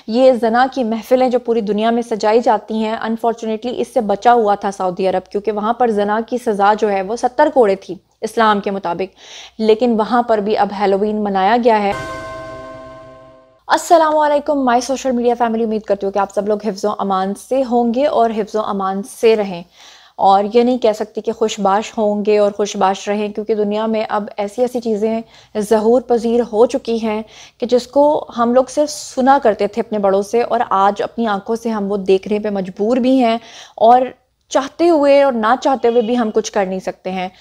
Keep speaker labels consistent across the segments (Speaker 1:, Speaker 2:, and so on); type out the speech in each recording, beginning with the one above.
Speaker 1: ये जना की महफिलें जो पूरी दुनिया में सजाई जाती हैं, अनफॉर्चुनेटली इससे बचा हुआ था सऊदी अरब, क्योंकि वहाँ पर जना की सज़ा जो है वो 70 कोड़े थी इस्लाम के मुताबिक। लेकिन वहाँ पर भी अब हैलोवीन मनाया गया है। अस्सलामुअलैकुम माय सोशल मीडिया फैमिली, उम्मीद करती हूँ कि आप सब लोग हिफ्ज़ो अमान से होंगे और हिफ्ज़ो अमान से रहें। और ये नहीं कह सकती कि खुशबाश होंगे और खुशबाश रहें, क्योंकि दुनिया में अब ऐसी ऐसी चीज़ें ज़हूर पजीर हो चुकी हैं कि जिसको हम लोग सिर्फ सुना करते थे अपने बड़ों से, और आज अपनी आंखों से हम वो देखने पे मजबूर भी हैं, और चाहते हुए और ना चाहते हुए भी हम कुछ कर नहीं सकते हैं।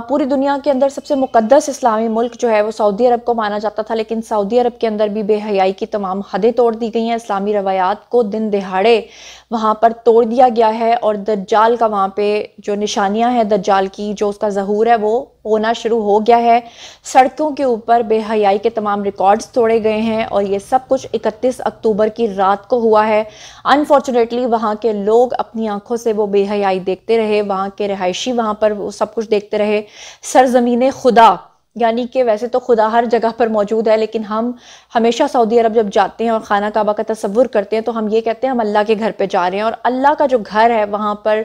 Speaker 1: पूरी दुनिया के अंदर सबसे मुकद्दस इस्लामी मुल्क जो है वो सऊदी अरब को माना जाता था, लेकिन सऊदी अरब के अंदर भी बेहयाई की तमाम हदें तोड़ दी गई हैं। इस्लामी रवायात को दिन दिहाड़े वहाँ पर तोड़ दिया गया है, और दज्जाल का वहाँ पे जो निशानियाँ हैं, दज्जाल की जो उसका ज़हूर है वो होना शुरू हो गया है। सड़कों के ऊपर बेहयाई के तमाम रिकॉर्ड्स तोड़े गए हैं, और ये सब कुछ 31 अक्टूबर की रात को हुआ है। अनफॉर्चुनेटली वहाँ के लोग अपनी आंखों से वो बेहयाई देखते रहे, वहाँ के रिहायशी वहाँ पर वो सब कुछ देखते रहे। सरजमीन खुदा, यानी कि वैसे तो खुदा हर जगह पर मौजूद है, लेकिन हम हमेशा सऊदी अरब जब जाते हैं और खाना काबा का तसव्वुर करते हैं तो हम ये कहते हैं हम अल्लाह के घर पे जा रहे हैं, और अल्लाह का जो घर है वहाँ पर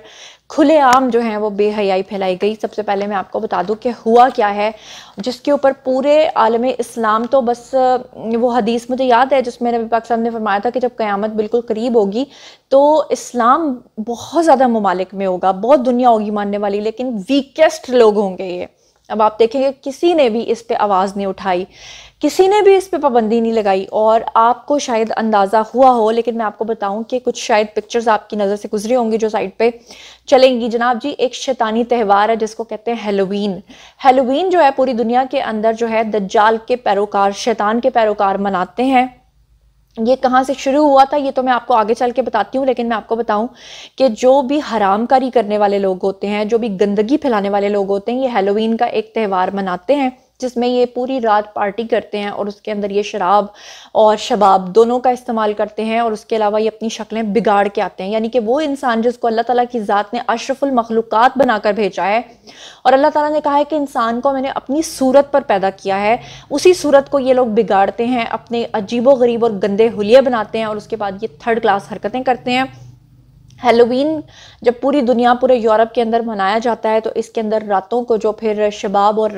Speaker 1: खुलेआम जो है वो बेहयाई फैलाई गई। सबसे पहले मैं आपको बता दूं कि हुआ क्या है, जिसके ऊपर पूरे आलम इस्लाम तो बस वो हदीस मुझे याद है जिसमें नबी पाक साहब ने फरमाया था कि जब क़यामत बिल्कुल करीब होगी तो इस्लाम बहुत ज़्यादा ममालिक में होगा, बहुत दुनिया होगी मानने वाली, लेकिन वीकेस्ट लोग होंगे ये। अब आप देखेंगे किसी ने भी इस पे आवाज़ नहीं उठाई, किसी ने भी इस पे पाबंदी नहीं लगाई, और आपको शायद अंदाज़ा हुआ हो, लेकिन मैं आपको बताऊं कि कुछ शायद पिक्चर्स आपकी नज़र से गुजरी होंगी जो साइड पे चलेंगी। जनाब जी, एक शैतानी त्यौहार है जिसको कहते हैं हैलोवीन। हैलोवीन जो है पूरी दुनिया के अंदर जो है दज्जाल के पैरोकार, शैतान के पैरोकार मनाते हैं। ये कहाँ से शुरू हुआ था ये तो मैं आपको आगे चल के बताती हूँ, लेकिन मैं आपको बताऊं कि जो भी हरामकारी करने वाले लोग होते हैं, जो भी गंदगी फैलाने वाले लोग होते हैं, ये हैलोवीन का एक त्यौहार मनाते हैं जिसमें ये पूरी रात पार्टी करते हैं, और उसके अंदर ये शराब और शबाब दोनों का इस्तेमाल करते हैं, और उसके अलावा ये अपनी शक्लें बिगाड़ के आते हैं। यानी कि वो इंसान जिसको अल्लाह ताला की ज़ात ने अशरफुल मखलूक़ात बनाकर भेजा है, और अल्लाह ताला ने कहा है कि इंसान को मैंने अपनी सूरत पर पैदा किया है, उसी सूरत को ये लोग बिगाड़ते हैं, अपने अजीबो गरीब और गंदे हुलिये बनाते हैं, और उसके बाद ये थर्ड क्लास हरकतें करते हैं। हैलोवीन जब पूरी दुनिया, पूरे यूरोप के अंदर मनाया जाता है तो इसके अंदर रातों को जो फिर शबाब और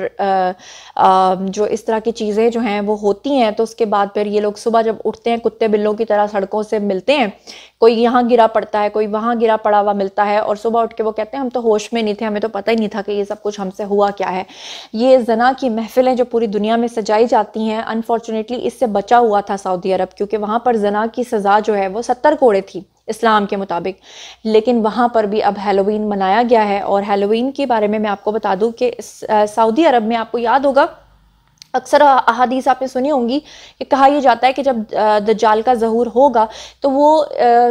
Speaker 1: जो इस तरह की चीज़ें जो हैं वो होती हैं, तो उसके बाद फिर ये लोग सुबह जब उठते हैं कुत्ते बिल्लों की तरह सड़कों से मिलते हैं, कोई यहाँ गिरा पड़ता है, कोई वहाँ गिरा पड़ा हुआ मिलता है, और सुबह उठ के वो कहते हैं हम तो होश में नहीं थे, हमें तो पता ही नहीं था कि ये सब कुछ हमसे हुआ क्या है। ये जना की महफिलें जो पूरी दुनिया में सजाई जाती हैं, अनफॉर्चुनेटली इससे बचा हुआ था सऊदी अरब, क्योंकि वहाँ पर जना की सज़ा जो है वो 70 कोड़े थी इस्लाम के मुताबिक। लेकिन वहाँ पर भी अब हैलोवीन मनाया गया है, और हैलोवीन के बारे में मैं आपको बता दूं कि सऊदी अरब में आपको याद होगा, अक्सर अहादीस आपने सुनी होंगी कि कहा यह जाता है कि जब दज्जाल का ज़हूर होगा तो वो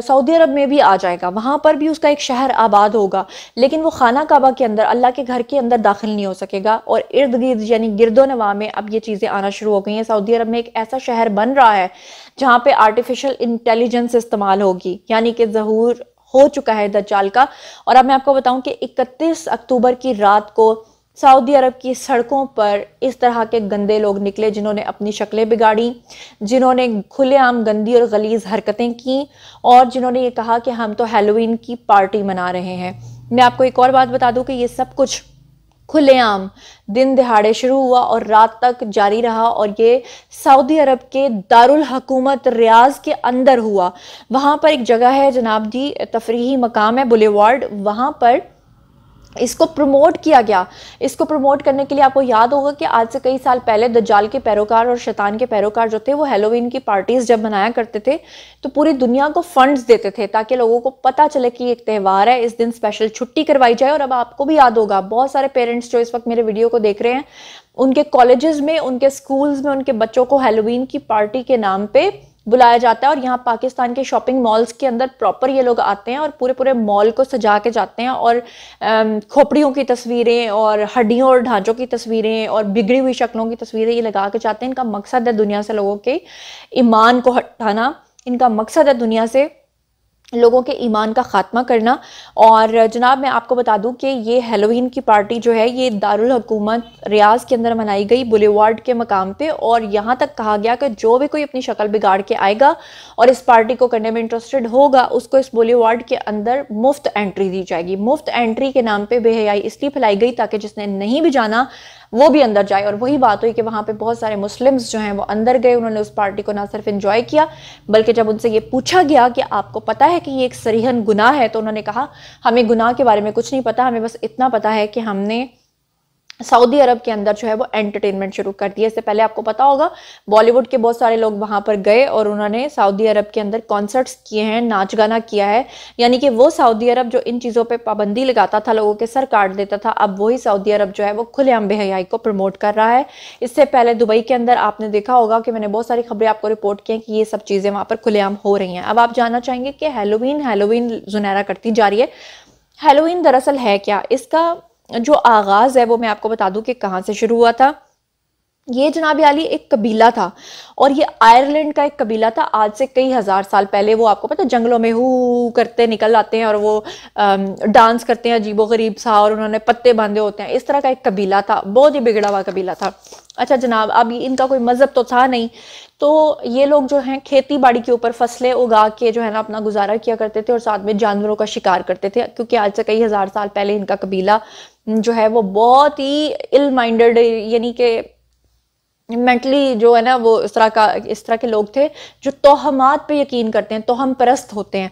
Speaker 1: सऊदी अरब में भी आ जाएगा, वहाँ पर भी उसका एक शहर आबाद होगा, लेकिन वो खाना काबा के अंदर, अल्लाह के घर के अंदर दाखिल नहीं हो सकेगा, और इर्द गिर्द यानी गिरदो नवा में अब ये चीज़ें आना शुरू हो गई हैं। सऊदी अरब में एक ऐसा शहर बन रहा है जहाँ पे आर्टिफिशियल इंटेलिजेंस इस्तेमाल होगी, यानी कि ज़हूर हो चुका है दज्जाल का। और अब मैं आपको बताऊं कि 31 अक्टूबर की रात को सऊदी अरब की सड़कों पर इस तरह के गंदे लोग निकले जिन्होंने अपनी शक्लें बिगाड़ी, जिन्होंने खुलेआम गंदी और गलीज हरकतें की, और जिन्होंने ये कहा कि हम तो हैलोवीन की पार्टी मना रहे हैं। मैं आपको एक और बात बता दूं कि ये सब कुछ खुलेआम दिन दिहाड़े शुरू हुआ और रात तक जारी रहा, और ये सऊदी अरब के दारुल हुकूमत रियाज के अंदर हुआ। वहाँ पर एक जगह है जनाब जी, तफरीही मकाम है बुलेवार्ड, वहाँ पर इसको प्रमोट किया गया। इसको प्रमोट करने के लिए आपको याद होगा कि आज से कई साल पहले दज्जाल के पैरोकार और शैतान के पैरोकार जो थे वो हैलोवीन की पार्टीज जब मनाया करते थे तो पूरी दुनिया को फंड्स देते थे ताकि लोगों को पता चले कि एक त्यौहार है, इस दिन स्पेशल छुट्टी करवाई जाए। और अब आपको भी याद होगा, बहुत सारे पेरेंट्स जो इस वक्त मेरे वीडियो को देख रहे हैं, उनके कॉलेजेस में, उनके स्कूल्स में उनके बच्चों को हैलोवीन की पार्टी के नाम पे बुलाया जाता है। और यहाँ पाकिस्तान के शॉपिंग मॉल्स के अंदर प्रॉपर ये लोग आते हैं और पूरे पूरे मॉल को सजा के जाते हैं, और खोपड़ियों की तस्वीरें और हड्डियों और ढांचों की तस्वीरें और बिगड़ी हुई शक्लों की तस्वीरें ये लगा के जाते हैं। इनका मकसद है दुनिया से लोगों के ईमान को हटाना, इनका मकसद है दुनिया से लोगों के ईमान का खात्मा करना। और जनाब मैं आपको बता दूं कि ये हेलोवीन की पार्टी जो है ये दारुल हुकूमत रियाज के अंदर मनाई गई, बुलेवार्ड के मकाम पे। और यहाँ तक कहा गया कि जो भी कोई अपनी शक्ल बिगाड़ के आएगा और इस पार्टी को करने में इंटरेस्टेड होगा उसको इस बुलेवार्ड के अंदर मुफ्त एंट्री दी जाएगी। मुफ्त एंट्री के नाम पे बेहयाई इसलिए फैलाई गई ताकि जिसने नहीं भी जाना वो भी अंदर जाए। और वही बात हुई कि वहां पे बहुत सारे मुस्लिम्स जो हैं वो अंदर गए, उन्होंने उस पार्टी को ना सिर्फ एंजॉय किया बल्कि जब उनसे ये पूछा गया कि आपको पता है कि ये एक सरीहन गुनाह है, तो उन्होंने कहा हमें गुनाह के बारे में कुछ नहीं पता, हमें बस इतना पता है कि हमने सऊदी अरब के अंदर जो है वो एंटरटेनमेंट शुरू कर दिया। इससे पहले आपको पता होगा बॉलीवुड के बहुत सारे लोग वहां पर गए और उन्होंने सऊदी अरब के अंदर कॉन्सर्ट्स किए हैं, नाच गाना किया है। यानी कि वो सऊदी अरब जो इन चीज़ों पे पाबंदी लगाता था, लोगों के सर काट देता था, अब वही सऊदी अरब जो है वो खुलेआम बेहयाई को प्रमोट कर रहा है। इससे पहले दुबई के अंदर आपने देखा होगा कि मैंने बहुत सारी खबरें आपको रिपोर्ट की हैं कि ये सब चीज़ें वहाँ पर खुलेआम हो रही हैं। अब आप जानना चाहेंगे कि हेलोवीन जुनैरा करती जा रही है। हेलोवीन दरअसल है क्या, इसका जो आगाज है वो मैं आपको बता दूं कि कहाँ से शुरू हुआ था। ये जनाब आली एक कबीला था और ये आयरलैंड का एक कबीला था। आज से कई हजार साल पहले वो आपको पता जंगलों में हू करते निकल आते हैं और वो डांस करते हैं अजीबो गरीब सा, और उन्होंने पत्ते बांधे होते हैं। इस तरह का एक कबीला था, बहुत ही बिगड़ा हुआ कबीला था। अच्छा जनाब, अब इनका कोई मजहब तो था नहीं, तो ये लोग जो हैं खेती बाड़ी के ऊपर फसलें उगा के जो है ना अपना गुजारा किया करते थे और साथ में जानवरों का शिकार करते थे। क्योंकि आज से कई हजार साल पहले इनका कबीला जो है वो बहुत ही इल माइंडेड, यानी कि मेंटली जो है ना वो इस तरह के लोग थे जो तोहमात पे यकीन करते हैं, तोहम परस्त होते हैं।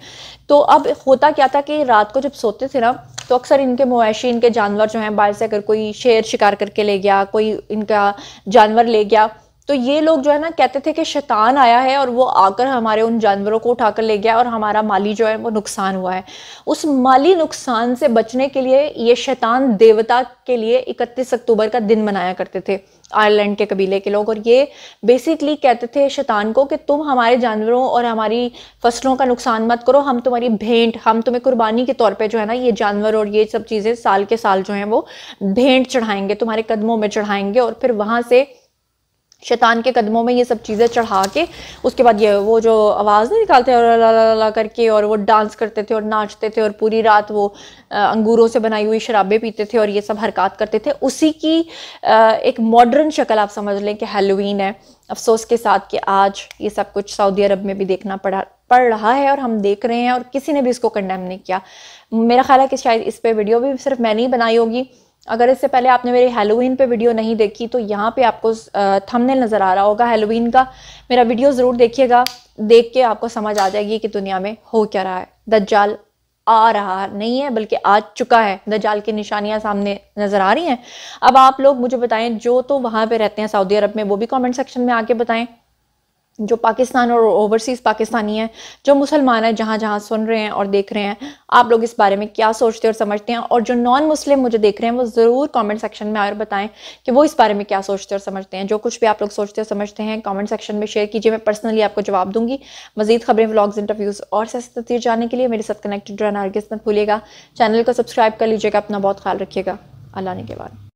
Speaker 1: तो अब होता क्या था कि रात को जब सोते थे ना तो अक्सर इनके मवेशी, इनके जानवर जो हैं बाहर से अगर कोई शेर शिकार करके ले गया, कोई इनका जानवर ले गया, तो ये लोग जो है ना कहते थे कि शैतान आया है और वो आकर हमारे उन जानवरों को उठाकर ले गया और हमारा माली जो है वो नुकसान हुआ है। उस माली नुकसान से बचने के लिए ये शैतान देवता के लिए 31 अक्टूबर का दिन मनाया करते थे आयरलैंड के कबीले के लोग। और ये बेसिकली कहते थे शैतान को कि तुम हमारे जानवरों और हमारी फसलों का नुकसान मत करो, हम तुम्हारी भेंट, हम तुम्हें कुर्बानी के तौर पे जो है ना ये जानवर और ये सब चीज़ें साल के साल जो हैं वो भेंट चढ़ाएंगे, तुम्हारे कदमों में चढ़ाएंगे। और फिर वहाँ से शैतान के कदमों में ये सब चीज़ें चढ़ा के उसके बाद ये वो जो आवाज़ नहीं निकालते और ला ला ला करके और वो डांस करते थे और नाचते थे और पूरी रात वो अंगूरों से बनाई हुई शराबें पीते थे और ये सब हरकत करते थे। उसी की एक मॉडर्न शक्ल आप समझ लें कि हेलोवीन है। अफसोस के साथ कि आज ये सब कुछ सऊदी अरब में भी देखना पड़ रहा है और हम देख रहे हैं और किसी ने भी इसको कंडेम नहीं किया। मेरा ख्याल है कि शायद इस पर वीडियो भी सिर्फ मैंने ही बनाई होगी। अगर इससे पहले आपने मेरी हेलोवीन पे वीडियो नहीं देखी तो यहाँ पे आपको थंबनेल नज़र आ रहा होगा हेलोवीन का, मेरा वीडियो ज़रूर देखिएगा। देख के आपको समझ आ जाएगी कि दुनिया में हो क्या रहा है। दज्जाल आ रहा नहीं है बल्कि आ चुका है, दज्जाल की निशानियां सामने नज़र आ रही हैं। अब आप लोग मुझे बताएं जो तो वहाँ पे रहते हैं सऊदी अरब में, वो भी कॉमेंट सेक्शन में आके बताएं। जो पाकिस्तान और ओवरसीज़ पाकिस्तानी हैं, जो मुसलमान हैं जहाँ जहाँ सुन रहे हैं और देख रहे हैं, आप लोग इस बारे में क्या सोचते और समझते हैं। और जो नॉन मुस्लिम मुझे देख रहे हैं वो ज़रूर कमेंट सेक्शन में आकर बताएं कि वो इस बारे में क्या सोचते और समझते हैं। जो कुछ भी आप लोग सोचते और समझते हैं कमेंट सेक्शन में शेयर कीजिए, मैं पर्सनली आपको जवाब दूंगी। मजीद खबरें, व्लॉग्स, इंटरव्यूज़ और सियासत तस्वीर जानने के लिए मेरे साथ कनेक्टेड रहना हरगिज़ मत भूलिएगा। चैनल को सब्सक्राइब कर लीजिएगा। अपना बहुत ख्याल रखिएगा। अल्लाह ने के बाद।